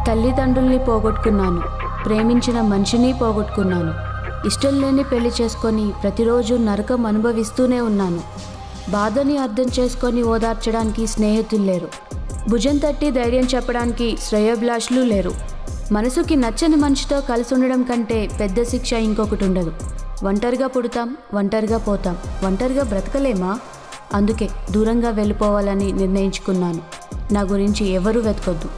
తల్లిదండ్రుల్ని పోగొట్టుకున్నాను, ప్రేమించిన మనిషిని పోగొట్టుకున్నాను. ఇష్టం లేని పెళ్లి చేసుకొని ప్రతిరోజు నరకం అనుభవిస్తూనే ఉన్నాను. బాధని అర్థం చేసుకొని ఓదార్చడానికి స్నేహితులు లేరు. భుజం తట్టి ధైర్యం చెప్పడానికి శ్రేయోభిలాషులు లేరు. మనసుకి నచ్చని మనిషితో కలిసి ఉండడం కంటే పెద్ద శిక్ష ఇంకొకటి ఉండదు. ఒంటరిగా పుడతాం, ఒంటరిగా పోతాం, ఒంటరిగా బ్రతకలేమా? అందుకే దూరంగా వెళ్ళిపోవాలని నిర్ణయించుకున్నాను. నా గురించి ఎవరూ వెతకొద్దు.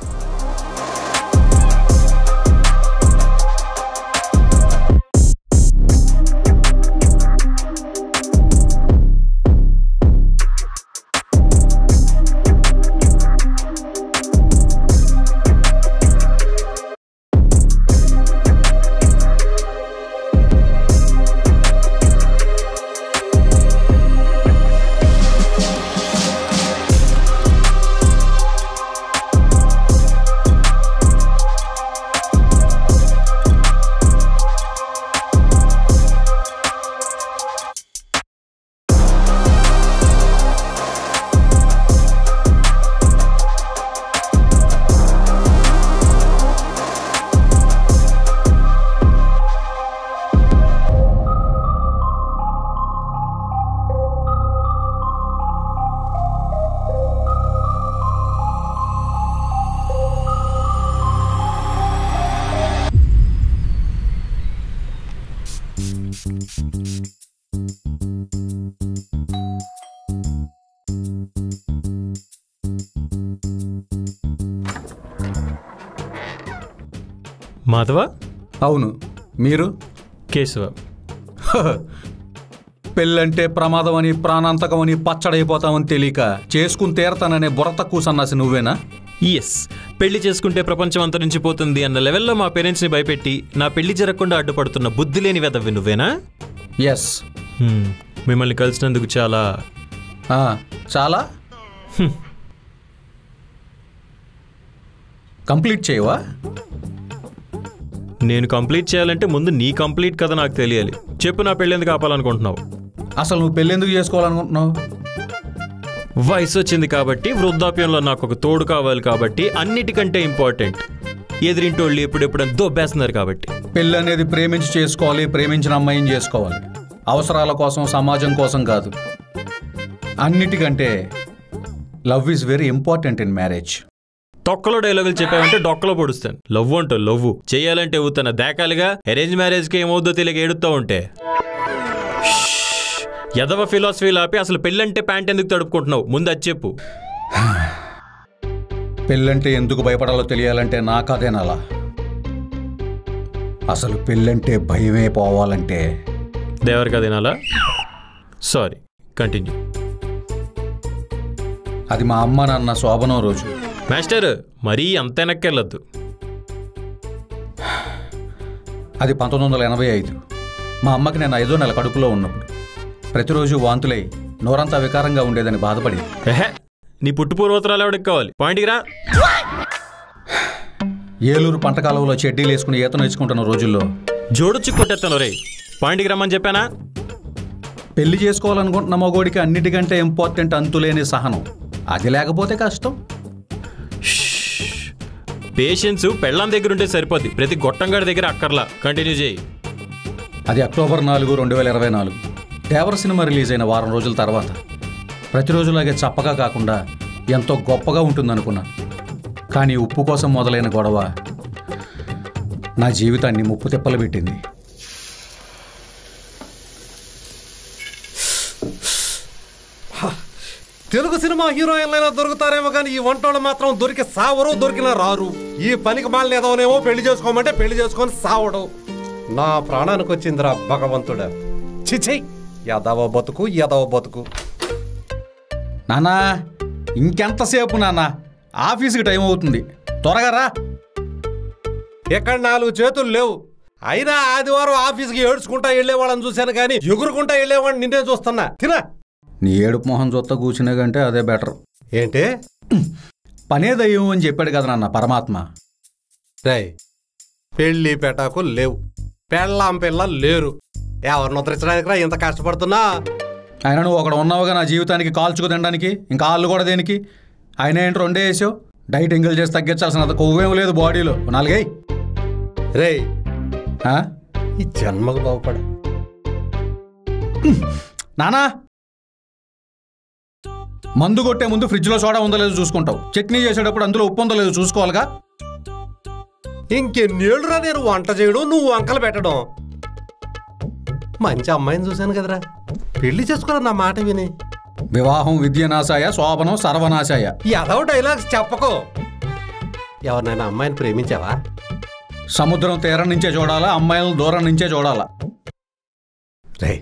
మాధవ? అవును. మీరు? కేశవ. పెళ్ళంటే ప్రమాదం అని, ప్రాణాంతకం అని, పచ్చడైపోతామని తెలియక చేసుకుని తీరతాననే బుర్ర కూసన్నాసి నువ్వేనా? ఎస్. పెళ్లి చేసుకుంటే ప్రపంచం అంతరించిపోతుంది అన్న లెవెల్లో మా పేరెంట్స్ని భయపెట్టి నా పెళ్లి జరగకుండా అడ్డుపడుతున్న బుద్ధి లేని వెదవ్వి నువ్వేనా? ఎస్. మిమ్మల్ని కలిసినందుకు చాలా చాలా కంప్లీట్ చేయవా? నేను కంప్లీట్ చేయాలంటే ముందు నీ కంప్లీట్ కథ నాకు తెలియాలి. చెప్పు, నా పెళ్ళి ఎందుకు ఆపాలనుకుంటున్నావు? అసలు నువ్వు పెళ్ళి ఎందుకు చేసుకోవాలనుకుంటున్నావు? వయసు వచ్చింది కాబట్టి, వృద్ధాప్యంలో నాకు ఒక తోడు కావాలి కాబట్టి, అన్నిటికంటే ఇంపార్టెంట్ ఎదిరింటోళ్ళు ఎప్పుడెప్పుడని దొబ్బేస్తున్నారు కాబట్టి. పెళ్ళి అనేది ప్రేమించి చేసుకోవాలి, ప్రేమించిన అమ్మాయిని చేసుకోవాలి. అవసరాల కోసం, సమాజం కోసం కాదు. అన్నిటికంటే love is very important in marriage. తొక్కలో డైలాగులు చెప్పావంటే డొక్కలో పొడుస్తాను. లవ్ అంటూ లవ్వు చేయాలంటే ఊతన దేకాలిగా. అరేంజ్ మ్యారేజ్కి ఏమవుద్దో తెలియక ఏడుతూ ఉంటే ఎదవ ఫిలాసఫీలు ఆపి అసలు పెళ్ళంటే ప్యాంట్ ఎందుకు తడుపుకుంటున్నావు? ముందు అది చెప్పు. పెళ్ళంటే ఎందుకు భయపడాలో తెలియాలంటే నాకు అదేనలా. అసలు పెళ్ళంటే భయమే పోవాలంటే దేవరికి అదేనాలా? Sorry, continue. అది మా అమ్మ నాన్న శోభనం రోజు. మాస్టర్, మరీ అంత వెనక్కెళ్ళొద్దు. అది 1985. మా అమ్మకి నేను 5వ నెల కడుపులో ఉన్నప్పుడు. ప్రతిరోజు వాంతులై నోరంతా వికారంగా ఉండేదని బాధపడి, నీ పుట్టు పూర్వోత్తరాలు ఎవడికి కావాలి? పాయింట్కి రా. ఏలూరు పంట కాలువలో చెడ్డీలు వేసుకుని ఈత నేర్చుకుంటున్న రోజుల్లో జోడొచ్చి కొట్టేస్తాను రే. పాయింట్కి రమ్మని చెప్పానా? పెళ్లి చేసుకోవాలనుకుంటున్న మగోడికి అన్నిటికంటే ఇంపార్టెంట్ అంతులేని సహనం. అది లేకపోతే కష్టం. పేషెన్స్ పెళ్ళాం దగ్గర ఉంటే సరిపోద్ది, ప్రతి గొట్టంగాడి దగ్గర అక్కర్లా. కంటిన్యూ చేయి. అది అక్టోబర్ 4, 2024 దేవర సినిమా రిలీజ్ అయిన వారం రోజుల తర్వాత. ప్రతిరోజులాగే చప్పగా కాకుండా ఎంతో గొప్పగా ఉంటుందనుకున్నాను. కానీ ఉప్పు కోసం మొదలైన గొడవ నా జీవితాన్ని ముప్పు తిప్పలు పెట్టింది. తెలుగు సినిమా హీరోయిన్లైనా దొరుకుతారేమో కానీ ఈ వంటోళ్ళు మాత్రం దొరికి సావరు, దొరికినా రారు. ఈ పనికి మాలిన ఏదోనేమో పెళ్లి చేసుకోమంటే పెళ్లి చేసుకొని సావడు. నా ప్రాణానికి వచ్చిందిరా భగవంతుడా. చిచి, ఎదవ బతుకు, ఎదవ బతుకు. నాన్నా, ఇంకెంతసేపు నాన్న? ఆఫీస్కి టైం అవుతుంది, త్వరగా రా. ఎక్కడ 4 చేతులు లేవు. అయినా ఆదివారం ఆఫీస్కి ఏడ్చుకుంటా వెళ్ళేవాళ్ళని చూశాను కానీ ఎగురుకుంటా వెళ్ళేవాడిని నిన్నే చూస్తున్నా. తినా నీ ఏడుపు మొహం చూస్తా కూర్చునే కంటే అదే బెటర్. ఏంటి పనే దయ్యం అని చెప్పాడు కదా నాన్న పరమాత్మ. రై పెళ్ళి పెటాకు లేవు, పెళ్ళాం పిల్లలు లేరు, ఎవరిని ఉద్ధరించడానికి ఇంత కష్టపడుతున్నా? ఆయన నువ్వు ఒకడు ఉన్నావుగా నా జీవితానికి కాల్చుకు తినడానికి, ఇంకా ఆళ్ళు కూడా దేనికి? ఆయన ఏంటి 2 వేసావు? డైట్ ఎంగిల్ చేసి తగ్గించాల్సిన కొవ్వేం లేదు బాడీలో. 4 రే ఈ జన్మకు బాగుపడ నానా. మందు కొట్టే ముందు ఫ్రిడ్జ్లో సోడా ఉందో లేదో చూసుకుంటావు, చట్నీ చేసేటప్పుడు అందులో ఉప్పు ఉందో లేదో చూసుకోవాలిగా. ఇంకెన్నేళ్ళురా నేను వంట చేయడం, నువ్వు వంకలు పెట్టడం. మంచి అమ్మాయిని చూశాను కదరా, పెళ్లి చేసుకోరా నా మాట విని. వివాహం విద్యనాశాయ, శోభనం సర్వనాశాయ. ఏదో డైలాగ్స్ చెప్పకో. ఎవరినైనా అమ్మాయిని ప్రేమించావా? సముద్రం తీరం నుంచే చూడాలా, అమ్మాయిలను దూరం నుంచే చూడాలా? రే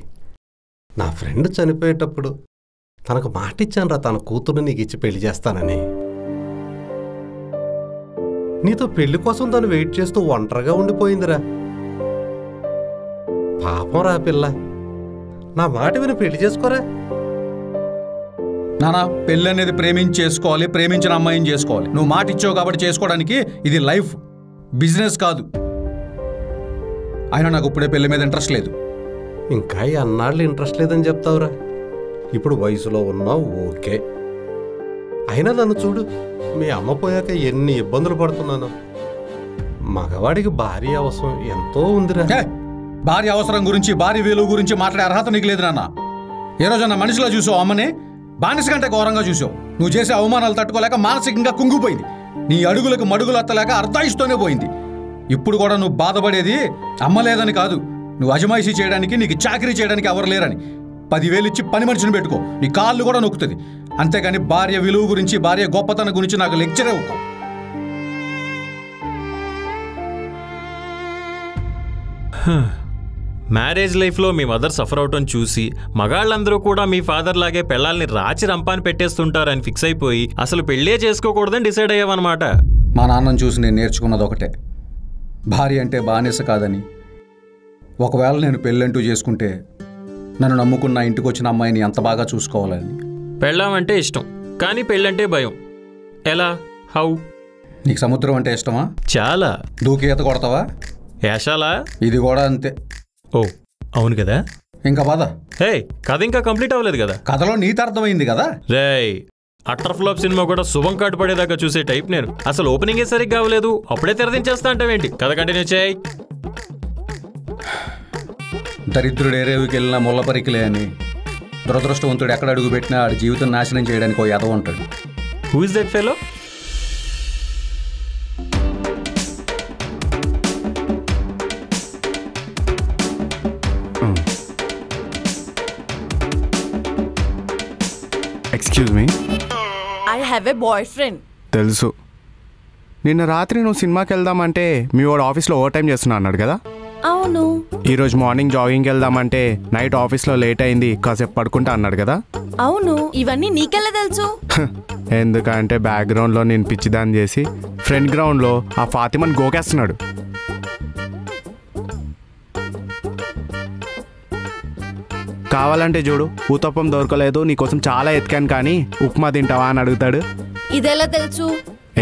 నా ఫ్రెండ్ చనిపోయేటప్పుడు తనకు మాట ఇచ్చాను రా, తన కూతురు నీకు ఇచ్చి పెళ్లి చేస్తానని. నీతో పెళ్లి కోసం తను వెయిట్ చేస్తూ ఒంటరిగా ఉండిపోయిందిరా. పాపం రా పిల్ల, నా మాట విని పెళ్లి చేసుకోరా. నానా పెళ్ళి అనేది ప్రేమించి చేసుకోవాలి, ప్రేమించిన అమ్మాయిని చేసుకోవాలి. నువ్వు మాట ఇచ్చావు కాబట్టి చేసుకోవడానికి. ఇది లైఫ్, బిజినెస్ కాదు. అయినా నాకు ఇప్పుడే పెళ్లి మీద ఇంట్రెస్ట్ లేదు. ఇంకా అన్నాళ్ళు ఇంట్రెస్ట్ లేదని చెప్తావురా. ఇప్పుడు వయసులో ఉన్నావు ఓకే, అయినా నన్ను చూడు, మీ అమ్మ పోయాక ఎన్ని ఇబ్బందులు పడుతున్నాను. మగవాడికి భార్య అవసరం ఎంతో ఉందిరా. భార్య అవసరం గురించి, భార్య విలువ గురించి మాట్లాడే అర్హత నీకు లేదు నాన్న. ఏ రోజన్నా మనిషిలో చూసావు అమ్మని? బానిస కంటే ఘోరంగా చూసావు. నువ్వు చేసే అవమానాలు తట్టుకోలేక మానసికంగా కుంగిపోయింది. నీ అడుగులకు మడుగులు అత్తలేక అర్ధాయిస్తూనే పోయింది. ఇప్పుడు కూడా నువ్వు బాధపడేది అమ్మ లేదని కాదు, నువ్వు అజమాయిషీ చేయడానికి, నీకు చాకరీ చేయడానికి ఎవరు లేరని. 10,000 ఇచ్చి పని మనిషిని పెట్టుకో, నీ కాళ్ళు కూడా నొక్కుతుంది. అంతేగాని భార్య విలువ గురించి, భార్య గొప్పతనం గురించి నాకు లెక్చరే ఒక్కో. మ్యారేజ్ లైఫ్లో మీ మదర్ సఫర్ అవటం చూసి మగాళ్ళందరూ కూడా మీ ఫాదర్ లాగే పెళ్ళాల్ని రాచి రంపాన్ని పెట్టేస్తుంటారని ఫిక్స్ అయిపోయి అసలు పెళ్ళే చేసుకోకూడదని డిసైడ్ అయ్యావన్నమాట. మా నాన్నను చూసి నేను నేర్చుకున్నది ఒకటే, భార్య అంటే బానిస కాదని. ఒకవేళ నేను పెళ్ళంటూ చేసుకుంటే నన్ను నమ్ముకున్న ఇంటికి వచ్చిన అమ్మాయిని ఎంత బాగా చూసుకోవాలని. పెళ్ళామంటే ఇష్టం కానీ పెళ్ళంటే భయం. ఎలా? హౌ? నీకు సముద్రం అంటే ఇష్టమా? చాలా. దూకి ఈత కొడతావా? యాషాలా? ఇది కూడా అంతే. ఓ అవును కదా. ఇంకా బాధ. హే కథ ఇంకా కంప్లీట్ అవ్వలేదు కదా. కథలో నీతి అర్థమైంది కదా. రేయ్ అట్టర్ ఫ్లాప్ సినిమా కూడా శుభం కాటు పడేదాకా చూసే టైప్ నేను. అసలు ఓపెనింగే సరిగ్గా అవ్వలేదు, అప్పుడే తెరదించేస్తా అంటావేంటి? కథ కంటిన్యూ చేయి. దరిద్రుడు ఏరేవికి వెళ్ళినా ముళ్ళపరికిలే అని, దురదృష్టవంతుడు ఎక్కడ అడుగు పెట్టినా ఆడి జీవితం నాశనం చేయడానికి ఓ యదవ ఉంటాడు. Who is that fellow? Excuse me. I have a boy friend. తెలుసు. నిన్న రాత్రి నువ్వు సినిమాకి వెళ్దామంటే మీ వాడు ఆఫీస్లో ఓవర్ టైం చేస్తున్నా అన్నాడు కదా. అవును. ఈరోజు మార్నింగ్ జాగింగ్కి వెళ్దామంటే నైట్ ఆఫీస్లో లేట్ అయింది, కాసేపు పడుకుంటా అన్నాడు కదా. అవును. ఇవన్నీ నీకెలా తెలుసు? ఎందుకంటే బ్యాక్గ్రౌండ్లో నేను పిచ్చిదాన్ని చేసి ఫ్రంట్ గ్రౌండ్లో ఆ ఫాతిమాని గోకేస్తున్నాడు. కావాలంటే చూడు, ఊతప్పం దొరకలేదు, నీకోసం చాలా ఎతికాను కానీ ఉప్మా తింటావా అని అడుగుతాడు. ఇదెలా తెలుసు?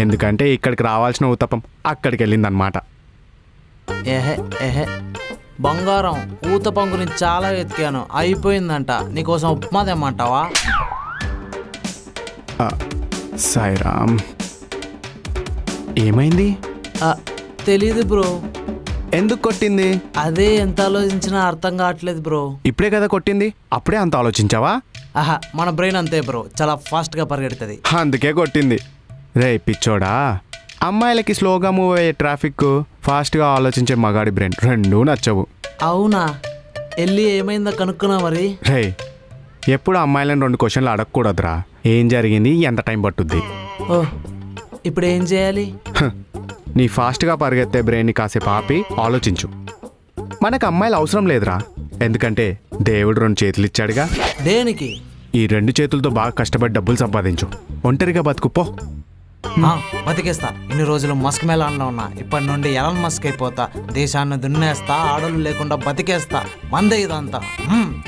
ఎందుకంటే ఇక్కడికి రావాల్సిన ఊతప్పం అక్కడికి వెళ్ళిందనమాట. ఏహే ఏహే బంగారం, ఊతప్పం గురించి చాలా వెతికాను, అయిపోయిందంట. నీకోసం ఉప్మా తెమ్మంటావా? సాయిరామ్, ఏమైంది? తెలీదు బ్రో. ఎందుకు కొట్టింది? అదే ఎంత ఆలోచించినా అర్థం కావట్లేదు బ్రో. ఇప్పుడే కదా కొట్టింది, అప్పుడే అంత ఆలోచించావా? ఆహా, మన బ్రెయిన్ అంతే బ్రో, చాలా ఫాస్ట్గా పరిగెడుతుంది. అందుకే కొట్టింది. రే పిచ్చోడా, అమ్మాయిలకి స్లోగా మూవ్ అయ్యే ట్రాఫిక్, ఫాస్ట్గా ఆలోచించే మగాడి బ్రెయిన్ రెండూ నచ్చవు. అవునా? వెళ్ళి ఏమైందో కనుక్కున్నా మరి. రే ఎప్పుడు అమ్మాయిలను 2 క్వశ్చన్లు అడగకూడదురా. ఏం జరిగింది, ఎంత టైం పట్టుద్ది. ఓ ఇప్పుడు ఏం చేయాలి? నీ ఫాస్ట్గా పరిగెత్తే బ్రెయిన్ని కాసేపు ఆపి ఆలోచించు. మనకు అమ్మాయిలు అవసరం లేదురా, ఎందుకంటే దేవుడు 2 చేతులు ఇచ్చాడుగా. దేనికి? ఈ 2 చేతులతో బాగా కష్టపడి డబ్బులు సంపాదించు, ఒంటరిగా బతుకుపో. బతికేస్తా. ఇన్ని రోజులు మస్క్ మెలాన్లో ఉన్నా, ఇప్పటి నుండి ఎలన్ మస్క్ అయిపోతా. దేశాన్ని దున్నేస్తా, ఆడలు లేకుండా బతికేస్తా. మందే ఇదంతా,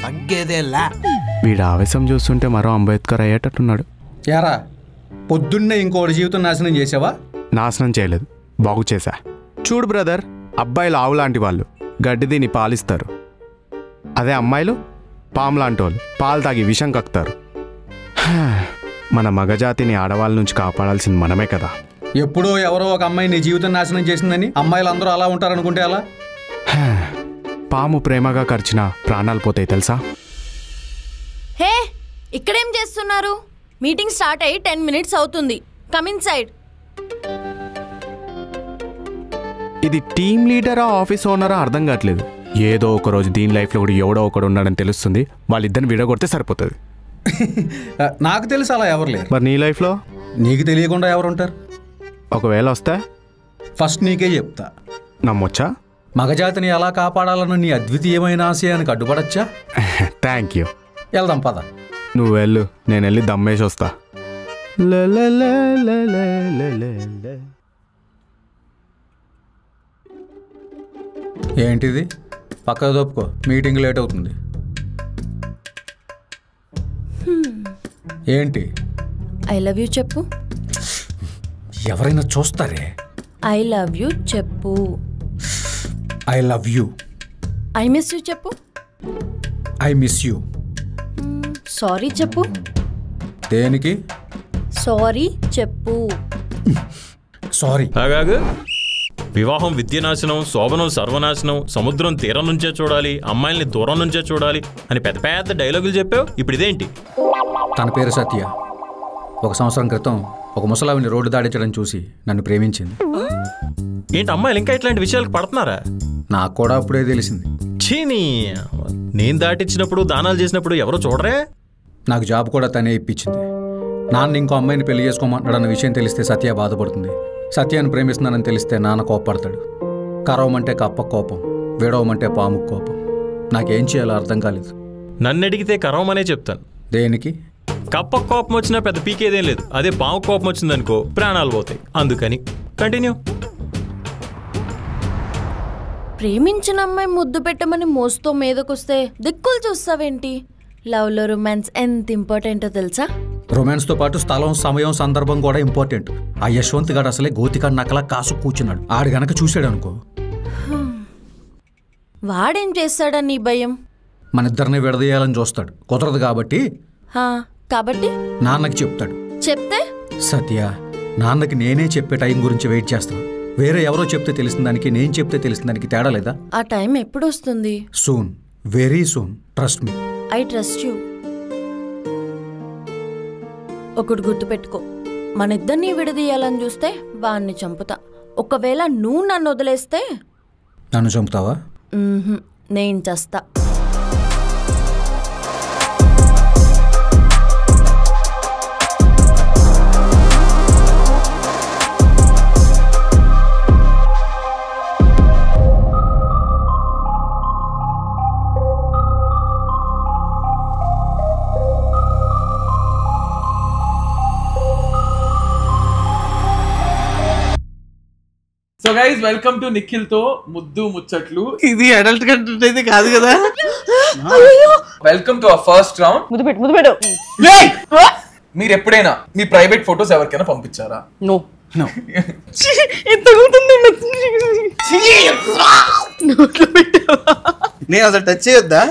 తగ్గేదేలా. వీడు ఆవేశం చూస్తుంటే మరో అంబేద్కర్ అయ్యేటట్టున్నాడు. యారా పొద్దున్నే ఇంకోటి జీవితం నాశనం చేసావా? నాశనం చేయలేదు, బాగు చేశా. చూడు బ్రదర్, అబ్బాయిలు ఆవు లాంటి వాళ్ళు, గడ్డి దీన్ని పాలిస్తారు. అదే అమ్మాయిలు పాము లాంటి వాళ్ళు, పాలు తాగి విషం కక్కుతారు. మన మగజాతిని ఆడవాళ్ళ నుంచి కాపాడాల్సింది మనమే కదా. ఎప్పుడో ఎవరో ఒక అమ్మాయి నీ జీవితం నాశనం చేసిందని అమ్మాయిలు అందరూ అలా ఉంటారనుకుంటే అలా? పాము ప్రేమగా కరిచిన ప్రాణాలు పోతాయి తెలుసా? హే, ఇక్కడేం చేస్తున్నారు? మీటింగ్ స్టార్ట్ అయ్యి 10 minutes అవుతుంది. Come in side. ఇది టీమ్ లీడరా ఆఫీస్ ఓనరా అర్థం కావట్లేదు. ఏదో ఒక రోజు దీని లైఫ్లో కూడా ఎవడో ఒకడు ఉన్నాడని తెలుస్తుంది. వాళ్ళిద్దరిని విడగొడితే సరిపోతుంది. నాకు తెలుసు అలా ఎవరు లేరు. మరి నీ లైఫ్లో నీకు తెలియకుండా ఎవరుంటారు? ఒకవేళ వస్తే ఫస్ట్ నీకే చెప్తా. నమ్మొచ్చా? మగజాతిని ఎలా కాపాడాలన్న నీ అద్వితీయమైన ఆశయానికి అడ్డుపడచ్చా? Thank you. వెళ్దాం పద. నువ్వు వెళ్ళు, నేను వెళ్ళి దమ్మేసి వస్తా. ఏంటిది? పక్కకు తప్పుకో, మీటింగ్ లేట్ అవుతుంది. ఏంటి? ఐ లవ్ యూ చెప్పు. ఎవరైనా చూస్తారే. ఐ లవ్ యూ చెప్పు. I love you. I miss you చెప్పు. I miss you. సారీ చెప్పు. దేనికి? సారీ చెప్పు. సారీ. ఆగాగు. వివాహం విద్యనాశనం, శోభనం సర్వనాశనం, సముద్రం తీరం నుంచే చూడాలి, అమ్మాయిల్ని దూరం నుంచే చూడాలి అని పెద్ద పెద్ద డైలాగులు చెప్పావు. ఇప్పుడు ఇదేంటి? తన పేరు సత్య. 1 సంవత్సరం క్రితం ఒక ముసలావిని రోడ్డు దాడించడం చూసి నన్ను ప్రేమించింది. ఏంటి అమ్మాయిలు ఇంకా ఇట్లాంటి విషయాలకు పడుతున్నారా? నాకు కూడా అప్పుడే తెలిసింది. చీనీ, నేను దాటించినప్పుడు దానాలు చేసినప్పుడు ఎవరో చూడరే. నాకు జాబ్ కూడా తనే ఇప్పించింది. నాన్న ఇంకో అమ్మాయిని పెళ్లి చేసుకోమంటాడన్న విషయం తెలిస్తే సత్య బాధపడుతుంది. సత్యాన్ని ప్రేమిస్తున్నానని తెలిస్తే నాన్న కోపపడతాడు. కరవమంటే కప్ప కోపం, విడవమంటే పాము కోపం. నాకేం చేయాలో అర్థం కాలేదు. నన్ను అడిగితే కరవమనే చెప్తాను. దేనికి? కప్ప కోపం వచ్చినా పెద్ద పీకేదేం లేదు. అదే పాము కోపం వచ్చిందనుకో ప్రాణాలు పోతాయి. అందుకని కంటిన్యూ. ప్రేమించిన అమ్మాయి ముద్దు పెట్టమని మోస్తో మీదకొస్తే దిక్కులు చూస్తావేంటి? లవ్లో రొమాన్స్ ఎంత ఇంపార్టెంటో తెలుసా? రొమాన్స్తో పాటు స్థలం, సమయం, సందర్భం కూడా ఇంపార్టెంట్. ఆ యశ్వంత్ గారు అసలే గోతికాడు నకలా కాసు కూర్చున్నాడు. ఆడు గనక చూశాడు అనుకో. వాడేం చేస్తాడని నీ భయం? మన ఇద్దరిని విడదీయాలని చూస్తాడు. కుదరదు కాబట్టి కాబట్టి నాన్నకి చెప్తాడు. చెప్తే సత్య, నాన్నకి నేనే చెప్పే టైం గురించి వెయిట్ చేస్తాను. వేరే ఎవరో చెప్తే తెలిసిన దానికి నేను చెప్తే తెలిసిన దానికి తేడా లేదా? ఆ టైం ఎప్పుడు వస్తుంది? Soon, very soon. Trust me. I trust you. ఒకటి గుర్తుపెట్టుకో, మన ఇద్దరిని విడదీయాలని చూస్తే వాణ్ణి చంపుతా. ఒకవేళ నువ్వు నన్ను వదిలేస్తే నన్ను చంపుతావా? నేను చస్తా. So guys, welcome to Nikhil తో ముద్దు ముచ్చట్లు. ఇది అడల్ట్ కంటెంట్ అయితే కాదు కదా. Welcome to our first round. ముద్దు. మీరు ఎప్పుడైనా మీ ప్రైవేట్ ఫోటోస్ ఎవరికైనా పంపించారా? నో. నేను అసలు టచ్ చేయొద్దా?